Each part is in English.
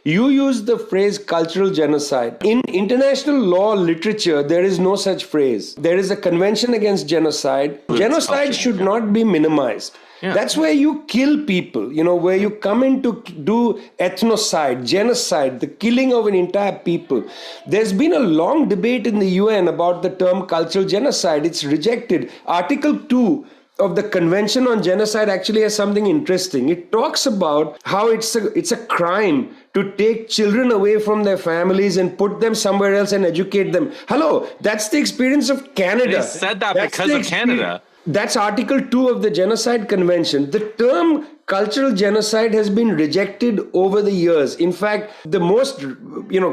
You use the phrase cultural genocide. In international law literature, there is no such phrase. There is a convention against genocide. Genocide should not be minimized. Yeah. That's where you kill people, where you come in to do ethnocide, genocide, the killing of an entire people. There's been a long debate in the UN about the term cultural genocide. It's rejected. Article 2 of the Convention on Genocide actually has something interesting. It talks about how it's a crime to take children away from their families and put them somewhere else and educate them. Hello, that's the experience of Canada. They said that because of Canada. That's Article 2 of the Genocide Convention. The term cultural genocide has been rejected over the years. In fact, the most,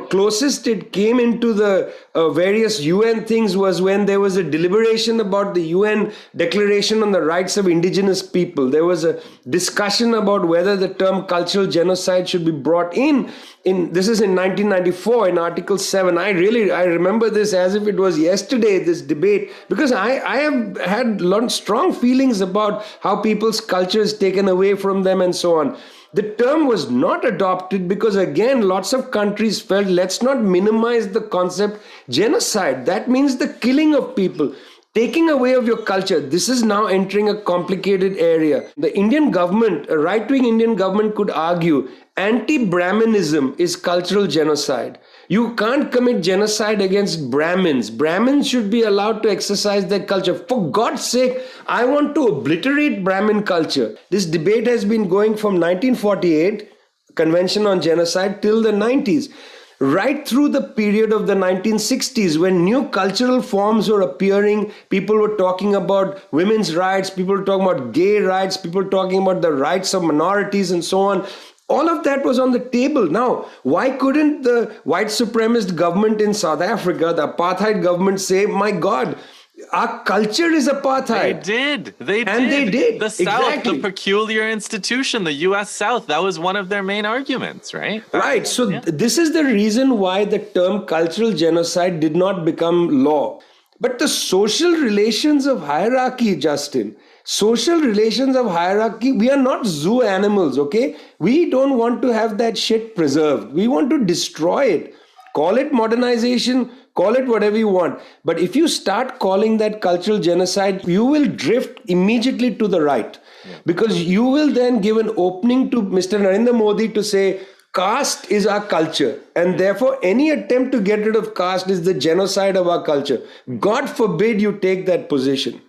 closest it came into the various UN things was when there was a deliberation about the UN Declaration on the Rights of Indigenous People. There was a discussion about whether the term cultural genocide should be brought in. This is in 1994 in Article 7. I remember this as if it was yesterday, this debate, because I have had strong feelings about how people's culture is taken away from them and so on. The term was not adopted because, again, lots of countries felt, let's not minimize the concept genocide. That means the killing of people, taking away of your culture. This is now entering a complicated area. The Indian government, a right-wing Indian government could argue anti-Brahminism is cultural genocide. You can't commit genocide against Brahmins. Brahmins should be allowed to exercise their culture. For God's sake, I want to obliterate Brahmin culture. This debate has been going from 1948, Convention on Genocide, till the 90s. Right through the period of the 1960s, when new cultural forms were appearing, people were talking about women's rights, people were talking about gay rights, people were talking about the rights of minorities and so on. All of that was on the table. Now, why couldn't the white supremacist government in South Africa, the apartheid government, say, my God, our culture is apartheid? They did. The South, the peculiar institution, the U.S. South, that was one of their main arguments, right? Right. So this is the reason why the term cultural genocide did not become law. But the social relations of hierarchy, Justin, social relations of hierarchy, we are not zoo animals, okay? We don't want to have that shit preserved. We want to destroy it. Call it modernization, call it whatever you want. But if you start calling that cultural genocide, you will drift immediately to the right. Yeah. Because you will then give an opening to Mr. Narendra Modi to say, caste is our culture, and therefore any attempt to get rid of caste is the genocide of our culture. God forbid you take that position.